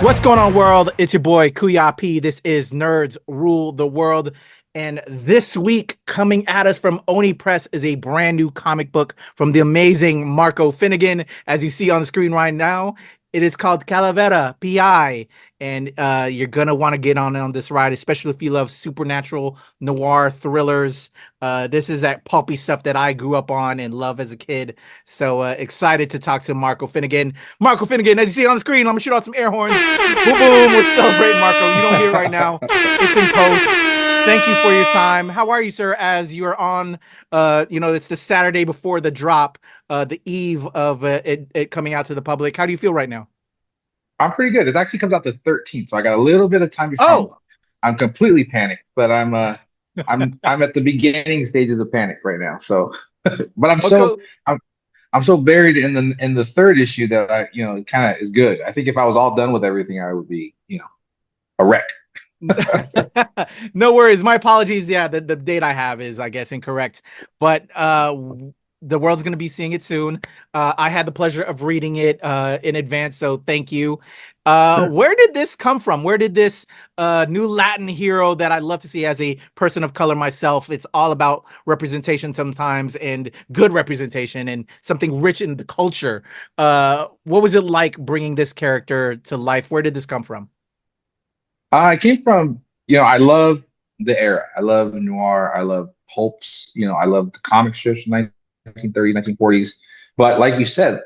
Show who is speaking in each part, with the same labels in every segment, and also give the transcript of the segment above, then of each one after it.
Speaker 1: What's going on, world? It's your boy Kuya P. This is Nerds Rule the World. And this week, coming at us from Oni Press is a brand new comic book from the amazing Marco Finnegan. As you see on the screen right now, it is called Calavera, PI. And you're going to want to get on this ride, especially if you love supernatural noir thrillers. This is that pulpy stuff that I grew up on and love as a kid. So excited to talk to Marco Finnegan. Marco Finnegan, as you see on the screen, I'm going to shoot out some air horns. Boom, boom. We're celebrating, Marco. You don't hear it right now. It's in post. Thank you for your time. How are you, sir? As you are on, it's the Saturday before the drop, the eve of it coming out to the public. How do you feel right now?
Speaker 2: I'm pretty good. It actually comes out the 13th, so I got a little bit of time before
Speaker 1: Oh,
Speaker 2: I'm completely panicked, but I'm at the beginning stages of panic right now. So, but
Speaker 1: okay.
Speaker 2: I'm so buried in the third issue that it kind of is good. I think if I was all done with everything, I would be a wreck.
Speaker 1: No worries. My apologies. Yeah, the date I have is, I guess, incorrect. But the world's going to be seeing it soon. I had the pleasure of reading it in advance, so thank you.
Speaker 2: Sure.
Speaker 1: Where did this come from? Where did this new Latin hero that I love to see as a person of color myself? It's all about representation sometimes, and good representation, and something rich in the culture. What was it like bringing this character to life? Where did this come from?
Speaker 2: I came from, I love the era. I love noir. I love pulps. I love the comic strips from 1930s, 1940s. But like you said,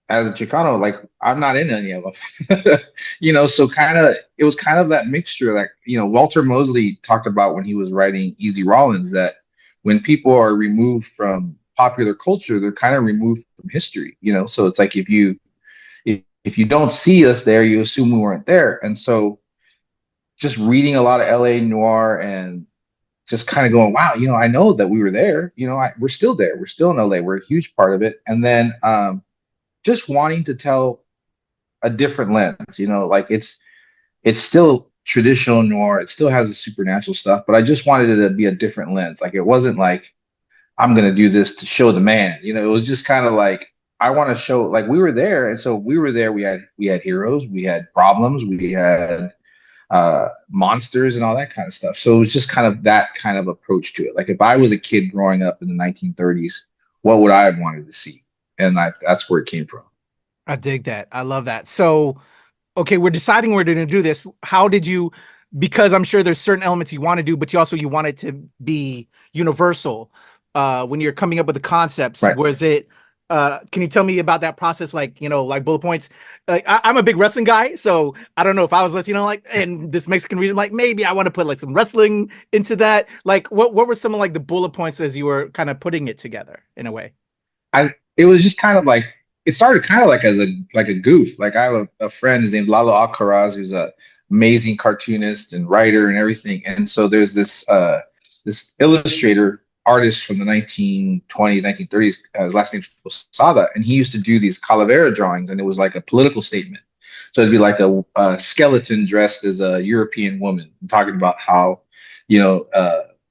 Speaker 2: as a Chicano, like I'm not in any of them. So it was kind of that mixture. Like, Walter Mosley talked about when he was writing Easy Rawlins that when people are removed from popular culture, they're kind of removed from history. So it's like if you don't see us there, you assume we weren't there. And so just reading a lot of LA noir and just kind of going, wow, I know that we were there. We're still there. We're still in LA. We're a huge part of it. And then just wanting to tell a different lens, like it's still traditional noir. It still has the supernatural stuff, but I just wanted it to be a different lens. Like it wasn't like I'm gonna do this to show the man. It was just kind of like I want to show like we were there, and so we were there. We had heroes, we had problems, we had monsters and all that kind of stuff. So it was just kind of that kind of approach to it. Like if I was a kid growing up in the 1930s, what would I have wanted to see? And that's where it came from.
Speaker 1: I dig that. I love that. So, okay, we're deciding we're going to do this. How did you? Because I'm sure there's certain elements you want to do, but you want it to be universal. When you're coming up with the concepts,
Speaker 2: Right.
Speaker 1: was it? Can you tell me about that process? Like, like bullet points. Like, I'm a big wrestling guy, so I don't know if I was, like in this Mexican region, like maybe I want to put like some wrestling into that. Like, what were some of like the bullet points as you were kind of putting it together in a way?
Speaker 2: It was just kind of like it started kind of like as a goof. Like I have a friend, his named Lalo Alcaraz, who's a amazing cartoonist and writer and everything. And so there's this illustrator artist from the 1920s, 1930s. His last name was Posada, and he used to do these calavera drawings, and it was like a political statement. So it'd be like a skeleton dressed as a European woman, talking about how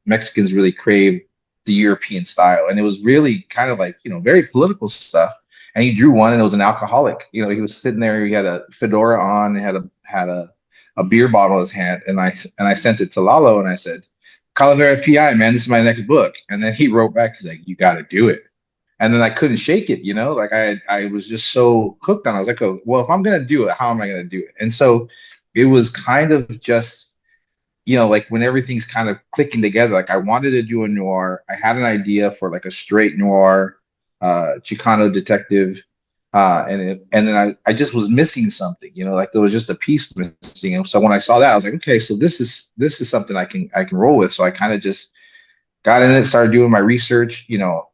Speaker 2: Mexicans really crave the European style, and it was really kind of like very political stuff. And he drew one, and it was an alcoholic. He was sitting there. He had a fedora on, and had a beer bottle in his hand, and I sent it to Lalo, and I said, Calavera PI, man, this is my next book. And then he wrote back, he's like, you got to do it. And then I couldn't shake it, like I was just so hooked on it. I was like, oh, well, if I'm gonna do it, how am I gonna do it? And so it was kind of just, like when everything's kind of clicking together, like I wanted to do a noir. I had an idea for like a straight noir, Chicano detective. And then I just was missing something, like there was just a piece missing. And so when I saw that, I was like, okay, so this is something I can roll with. So I kind of just got in it, started doing my research.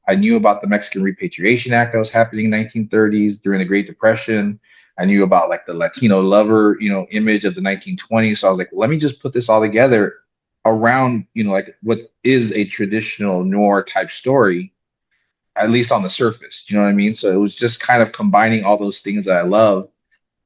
Speaker 2: I knew about the Mexican Repatriation Act that was happening in 1930s during the Great Depression. I knew about like the Latino lover, image of the 1920s. So I was like, let me just put this all together around, like what is a traditional noir type story, at least on the surface. You know what I mean? So it was just kind of combining all those things that I love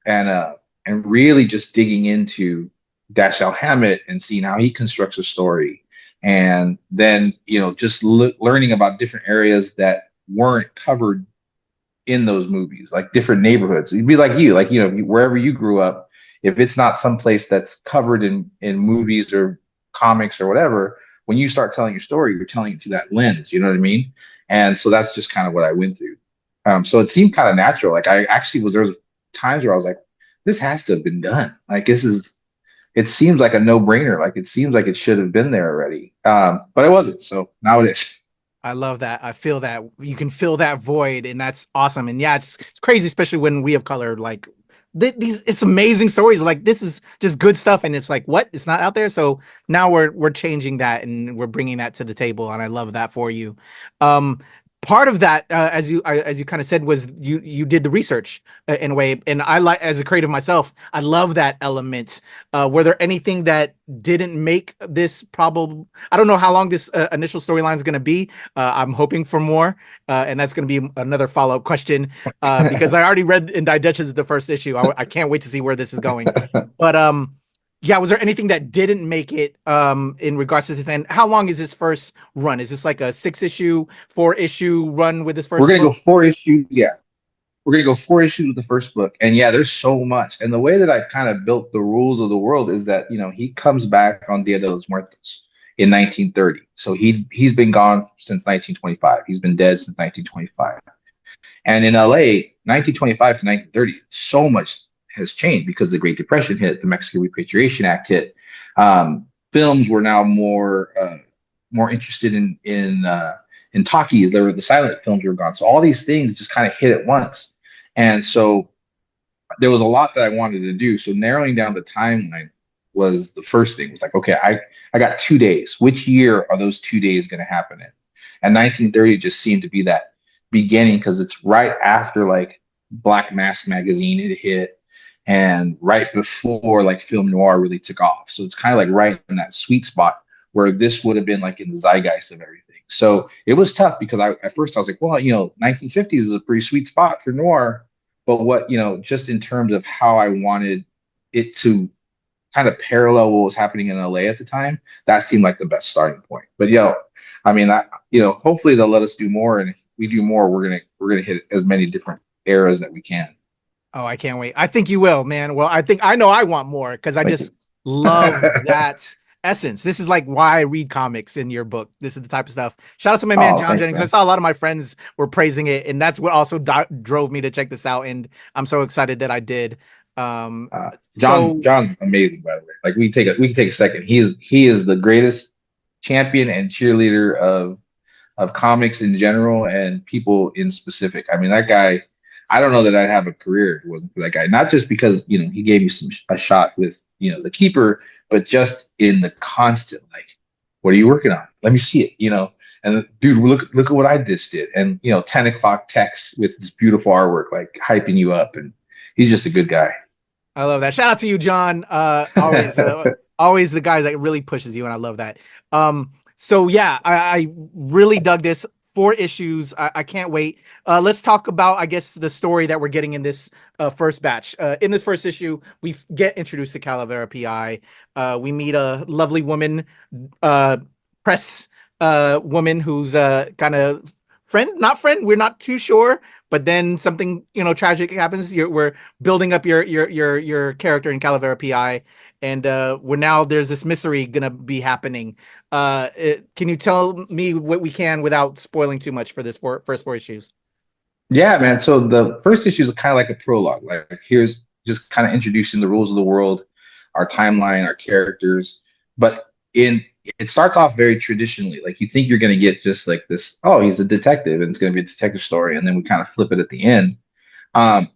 Speaker 2: and really just digging into Dashiell Hammett and seeing how he constructs a story. And then, just learning about different areas that weren't covered in those movies, like different neighborhoods. You'd be like, wherever you grew up, if it's not someplace that's covered in movies or comics or whatever, when you start telling your story, you're telling it through that lens. You know what I mean? And so that's just kind of what I went through. So it seemed kind of natural. Like I actually was there was times where I was like, this has to have been done. Like this is it seems like a no-brainer. Like it seems like it should have been there already. But it wasn't. So now it is.
Speaker 1: I love that. I feel that you can fill that void, and that's awesome. And yeah, it's crazy, especially when we have color. Like these, it's amazing stories. Like this is just good stuff, and it's like what? It's not out there. So now we're changing that, and we're bringing that to the table, and I love that for you. Um, Part of that, as you kind of said, was you did the research in a way, and I like as a creative myself, I love that element. Were there anything that didn't make this probable? I don't know how long this initial storyline is going to be. I'm hoping for more, and that's going to be another follow up question because I already read and digested the first issue. I can't wait to see where this is going. But yeah, was there anything that didn't make it in regards to this? And how long is this first run? Is this like a 6 issue, 4 issue run with this
Speaker 2: We're
Speaker 1: first
Speaker 2: gonna go
Speaker 1: book?
Speaker 2: 4 issues. Yeah, we're gonna go 4 issues with the first book. And yeah, there's so much. And the way that I kind of built the rules of the world is that he comes back on Dia de los Muertos in 1930. So he's been gone since 1925. He's been dead since 1925. And in LA, 1925 to 1930, so much has changed because the Great Depression hit, the Mexican Repatriation Act hit. Films were now more interested in talkies. There were the silent films were gone. So all these things just kind of hit at once. And so there was a lot that I wanted to do. So narrowing down the timeline was the first thing. It was like, okay, I got 2 days. Which year are those 2 days going to happen in? And 1930 just seemed to be that beginning because it's right after like Black Mask magazine had hit and right before like film noir really took off. So it's kind of like right in that sweet spot where this would have been like in the zeitgeist of everything. So it was tough because at first I was like, well, 1950s is a pretty sweet spot for noir, but just in terms of how I wanted it to kind of parallel what was happening in LA at the time, that seemed like the best starting point. But I mean, hopefully they'll let us do more, and if we do more, we're gonna hit as many different eras that we can.
Speaker 1: Oh, I can't wait. I think you will, man. Well, I think I know I want more because I
Speaker 2: Thank
Speaker 1: just
Speaker 2: you.
Speaker 1: love that essence. This is like why I read comics in your book. This is the type of stuff. Shout out to my man
Speaker 2: Oh,
Speaker 1: John
Speaker 2: thanks,
Speaker 1: Jennings. I
Speaker 2: man.
Speaker 1: saw a lot of my friends were praising it, and that's what also drove me to check this out. And I'm so excited that I did. Um,
Speaker 2: John's
Speaker 1: so
Speaker 2: John's amazing, by the way. Like we can take a second. He is the greatest champion and cheerleader of comics in general and people in specific. I mean, that guy. I don't know that I'd have a career if it wasn't for that guy. Not just because he gave me a shot with the keeper, but just in the constant like, what are you working on? Let me see it. And dude, look at what I just did. And 10 o'clock text with this beautiful artwork, like hyping you up. And he's just a good guy.
Speaker 1: I love that. Shout out to you, John. Always the guy that really pushes you, and I love that. So yeah, I really dug this. 4 issues. I can't wait. Let's talk about, I guess, the story that we're getting in this first batch. In this first issue, we get introduced to Calavera PI. We meet a lovely woman, uh, press woman who's kind of friend, not friend. We're not too sure, but then something tragic happens. We're building up your character in Calavera PI, and we're now there's this mystery gonna be happening. Can you tell me what we can without spoiling too much for this first 4 issues?
Speaker 2: Yeah, man. So the first issue is kind of like a prologue. Like here's just kind of introducing the rules of the world, our timeline, our characters. But in it starts off very traditionally. Like you think you're going to get just like this. Oh, he's a detective, and it's going to be a detective story, and then we kind of flip it at the end.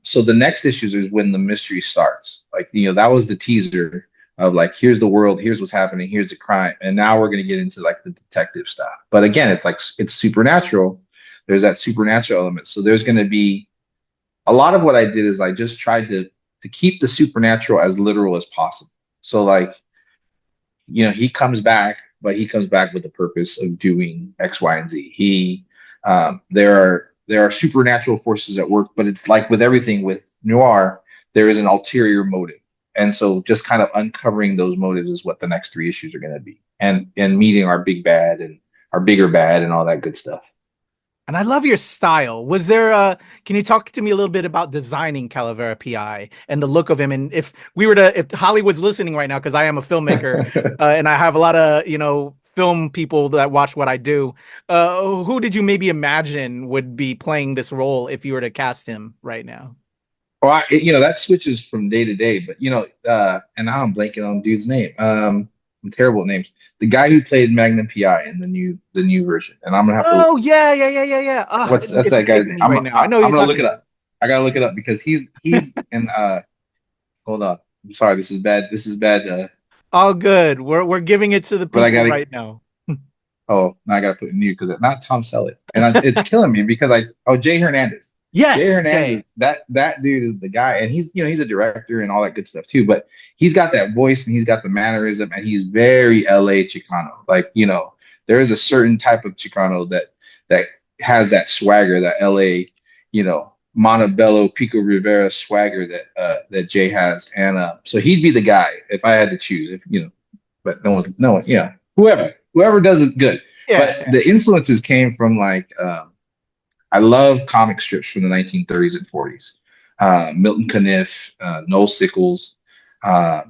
Speaker 2: So the next issues is when the mystery starts. Like that was the teaser of like here's the world, here's what's happening, here's the crime, and now we're going to get into like the detective stuff. But again, it's like it's supernatural. There's that supernatural element. So there's going to be a lot of what I did is I just tried to keep the supernatural as literal as possible. So like he comes back, but he comes back with the purpose of doing X, Y, and Z. There are supernatural forces at work, but it's like with everything with noir, there is an ulterior motive. And so just kind of uncovering those motives is what the next 3 issues are going to be. And meeting our big bad and our bigger bad and all that good stuff.
Speaker 1: And I love your style. Was there can you talk to me a little bit about designing Calavera PI and the look of him? And if we were to, if Hollywood's listening right now, because I am a filmmaker, and I have a lot of, film people that watch what I do, who did you maybe imagine would be playing this role if you were to cast him right now?
Speaker 2: Well, that switches from day to day, but and now I'm blanking on dude's name. I'm terrible at names. The guy who played Magnum PI in the new version, and I'm gonna have to
Speaker 1: Oh yeah, yeah, yeah, yeah, yeah.
Speaker 2: what's
Speaker 1: It's
Speaker 2: that guy's
Speaker 1: escaping
Speaker 2: name?
Speaker 1: me right now. I know who
Speaker 2: I'm
Speaker 1: you're
Speaker 2: gonna look
Speaker 1: talking
Speaker 2: it
Speaker 1: about.
Speaker 2: up. I gotta look it up because he's in hold on. I'm sorry, this is bad. This is bad.
Speaker 1: All good. We're giving it to the
Speaker 2: But I
Speaker 1: people
Speaker 2: gotta
Speaker 1: right now.
Speaker 2: Oh, now I gotta put new because not Tom Selleck, and it's killing me because Jay Hernandez. Jay
Speaker 1: Yes, Jay.
Speaker 2: Hernandez, that dude is the guy, and he's a director and all that good stuff too. But he's got that voice and he's got the mannerism, and he's very LA Chicano. Like there is a certain type of Chicano that has that swagger, that LA, Montebello, Pico Rivera swagger that Jay has, and so he'd be the guy if I had to choose. But no one, whoever does it good.
Speaker 1: Yeah,
Speaker 2: But
Speaker 1: yeah.
Speaker 2: the influences came from like I love comic strips from the 1930s and 40s. Milton Caniff, Noel Sickles, uh,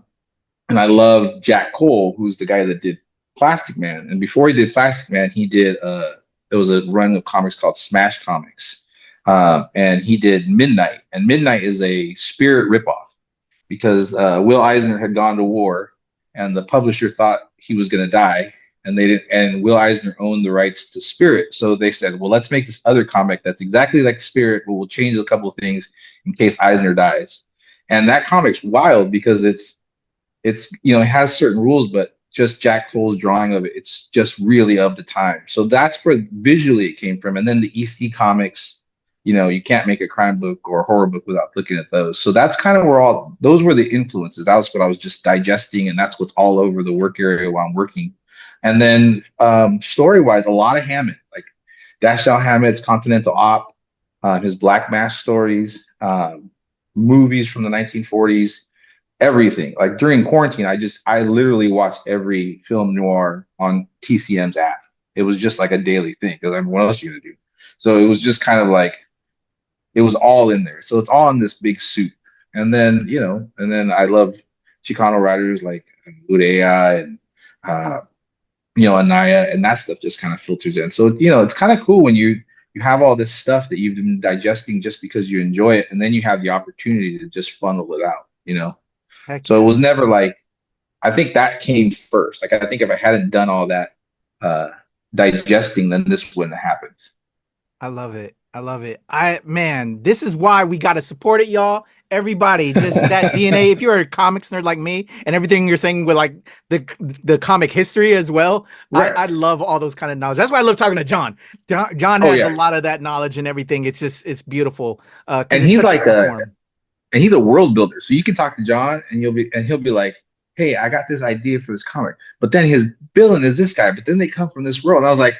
Speaker 2: and I love Jack Cole, who's the guy that did Plastic Man. And before he did Plastic Man, he did there was a run of comics called Smash Comics, and he did Midnight. And Midnight is a Spirit ripoff because Will Eisner had gone to war, and the publisher thought he was going to die, and they didn't. And Will Eisner owned the rights to Spirit, so they said, "Well, let's make this other comic that's exactly like Spirit, but we'll change a couple of things in case Eisner dies." And that comic's wild because it has certain rules, but just Jack Cole's drawing of it, it's just really of the time. So that's where visually it came from. And then the EC comics, you can't make a crime book or a horror book without looking at those. So that's kind of where all those were the influences. That was what I was just digesting, and that's what's all over the work area while I'm working. And then story wise, a lot of Hammett, like Dashiell Hammett's Continental Op, his Black Mass stories, movies from the 1940s, everything. Like during quarantine, I literally watched every film noir on TCM's app. It was just like a daily thing because I mean, what else are you gonna do? So it was just kind of like it was all in there. So it's all in this big soup. And then I love Chicano writers like Urea and uh, Anaya, and that stuff just kind of filters in. So it's kind of cool when you have all this stuff that you've been digesting just because you enjoy it, and then you have the opportunity to just funnel it out.
Speaker 1: Heck
Speaker 2: So it
Speaker 1: yeah.
Speaker 2: was never like I think that came first. Like I think if I hadn't done all that uh digesting, then this wouldn't have happened.
Speaker 1: I love it. I love it. Man, this is why we gotta support it, y'all. Everybody, just that DNA. If you're a comics nerd like me, and everything you're saying with like the comic history as well,
Speaker 2: Right.
Speaker 1: I love all those kind of knowledge. That's why I love talking to John. John
Speaker 2: Oh
Speaker 1: has a
Speaker 2: yeah.
Speaker 1: lot of that knowledge and everything. It's beautiful. Because
Speaker 2: And
Speaker 1: it's
Speaker 2: he's
Speaker 1: such
Speaker 2: like
Speaker 1: short
Speaker 2: a
Speaker 1: form.
Speaker 2: and he's a world builder. So you can talk to John and he'll be like, "Hey, I got this idea for this comic." But then his villain is this guy, but then they come from this world. And I was like,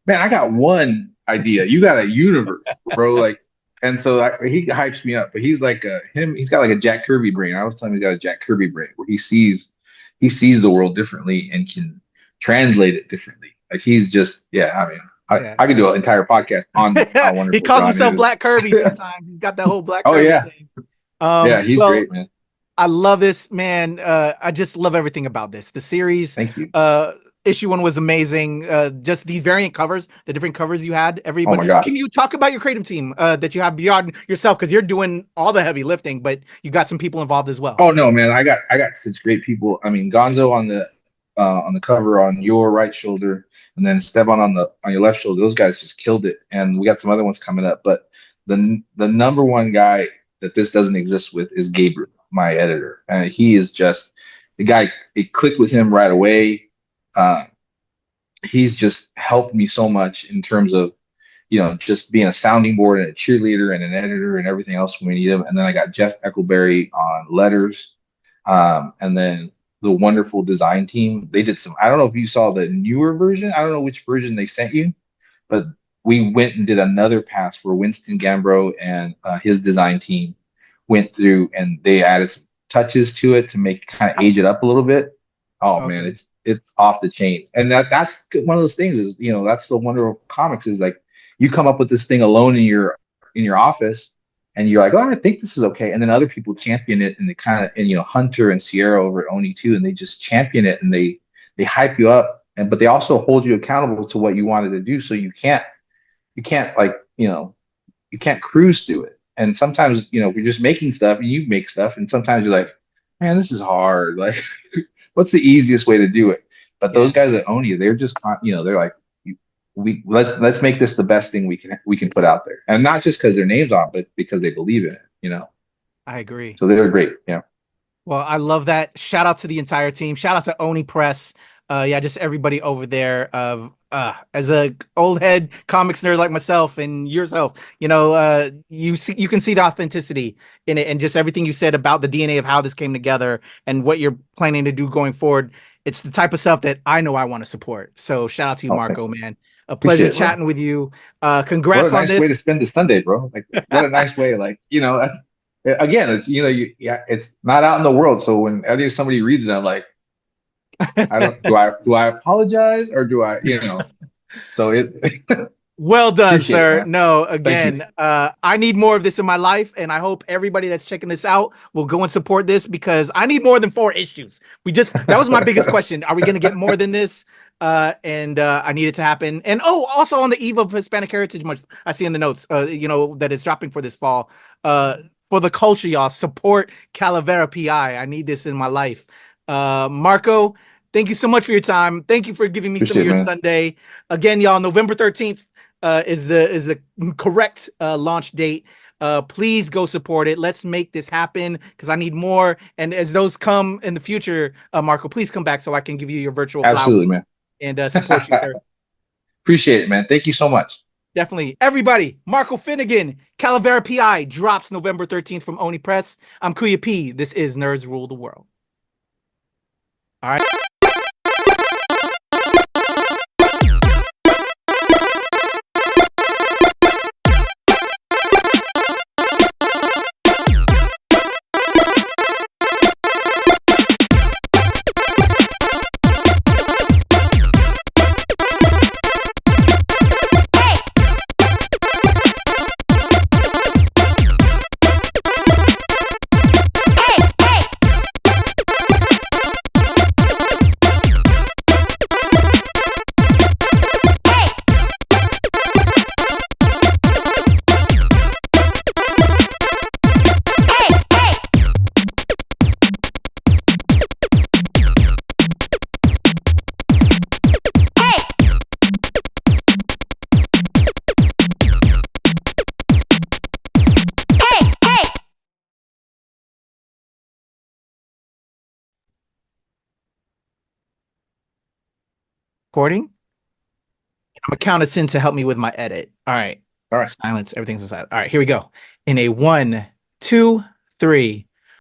Speaker 2: "Man, I got one idea. You got a universe, bro." Like and so he hypes me up, but he's like he's got like a Jack Kirby brain. I was telling him he's got a Jack Kirby brain where he sees the world differently and can translate it differently. Like he's just yeah, I mean,
Speaker 1: Yeah.
Speaker 2: I could do an entire podcast on how
Speaker 1: He
Speaker 2: wonderful
Speaker 1: calls
Speaker 2: John
Speaker 1: himself
Speaker 2: is.
Speaker 1: Black Kirby sometimes. He's got that whole Black
Speaker 2: Oh
Speaker 1: Kirby
Speaker 2: yeah.
Speaker 1: thing.
Speaker 2: Yeah, he's
Speaker 1: Well,
Speaker 2: great, man.
Speaker 1: I love this, man. I just love everything about this. The series,
Speaker 2: Thank you.
Speaker 1: issue one was amazing. Just these variant covers, the different covers you had.
Speaker 2: Oh
Speaker 1: Everybody,
Speaker 2: my gosh.
Speaker 1: can you talk about your creative team that you have beyond yourself? Because you're doing all the heavy lifting, but you got some people involved as well.
Speaker 2: Oh no, man, I got such great people. I mean, Gonzo on the cover on your right shoulder, and then Esteban on your left shoulder. Those guys just killed it, and we got some other ones coming up. But the number one guy that this doesn't exist with is Gabriel, my editor, and he is just the guy. It clicked with him right away. Uh, he's just helped me so much in terms of just being a sounding board and a cheerleader and an editor and everything else when we need him. And then I got Jeff Eckleberry on letters. And then the wonderful design team. They did some, I don't know if you saw the newer version. I don't know which version they sent you, but we went and did another pass where Winston Gambro and his design team went through and they added some touches to it to make kind of age it up a little bit. Oh man,
Speaker 1: Okay.
Speaker 2: it's off the chain. And that's one of those things is, that's the wonder of comics is like you come up with this thing alone in your office, and you're like, oh, I think this is okay, and then other people champion it, and they kind of, and Hunter and Sierra over at Oni too, and they just champion it, and they hype you up, and but they also hold you accountable to what you wanted to do, so you can't like you can't cruise through it. And sometimes, we're just making stuff and you make stuff. And sometimes you're like, man, this is hard. Like, what's the easiest way to do it? But those
Speaker 1: Yeah,
Speaker 2: guys that own you, they're just, they're like, let's make this the best thing we can put out there. And not just because their name's on, but because they believe in it.
Speaker 1: I agree.
Speaker 2: So they're great. Yeah.
Speaker 1: Well, I love that. Shout out to the entire team. Shout out to Oni Press. Yeah, just everybody over there. As a old head comics nerd like myself and yourself, you can see the authenticity in it, and just everything you said about the DNA of how this came together and what you're planning to do going forward. It's the type of stuff that I know I want to support. So shout out to you,
Speaker 2: Okay.
Speaker 1: Marco, man. A pleasure
Speaker 2: Appreciate it, bro.
Speaker 1: chatting with you.
Speaker 2: What a
Speaker 1: Congrats on
Speaker 2: nice way to
Speaker 1: this.
Speaker 2: spend the Sunday, bro. Like, what a nice way. Like, again, it's, yeah, it's not out in the world. So when somebody reads it, I'm like, I don't, do I apologize or do I, so
Speaker 1: Well done,
Speaker 2: appreciate it,
Speaker 1: sir.
Speaker 2: man.
Speaker 1: No,
Speaker 2: Thank you.
Speaker 1: again, I need more of this in my life, and I hope everybody that's checking this out will go and support this, because I need more than 4 issues. That was my biggest question. Are we going to get more than this? And I need it to happen. And also on the eve of Hispanic Heritage Month, I see in the notes, that it's dropping for this fall. For the culture, y'all, support Calavera PI. I need this in my life. Marco, thank you so much for your time. Thank you for giving me some of
Speaker 2: Appreciate it,
Speaker 1: your
Speaker 2: man.
Speaker 1: Sunday. Again, y'all, November 13th is the correct launch date. Please go support it. Let's make this happen, because I need more. And as those come in the future, Marco, please come back so I can give you your virtual
Speaker 2: Absolutely,
Speaker 1: flowers
Speaker 2: man.
Speaker 1: and support you, sir.
Speaker 2: Appreciate it, man. Thank you so much.
Speaker 1: Definitely. Everybody, Marco Finnegan, Calavera PI drops November 13th from Oni Press. I'm Kuya P. This is Nerds Rule the World. All right. Recording. I'm gonna count us in to help me with my edit. All right.
Speaker 2: All right.
Speaker 1: Silence. Everything's inside. All right, here we go. In a 1, 2, 3.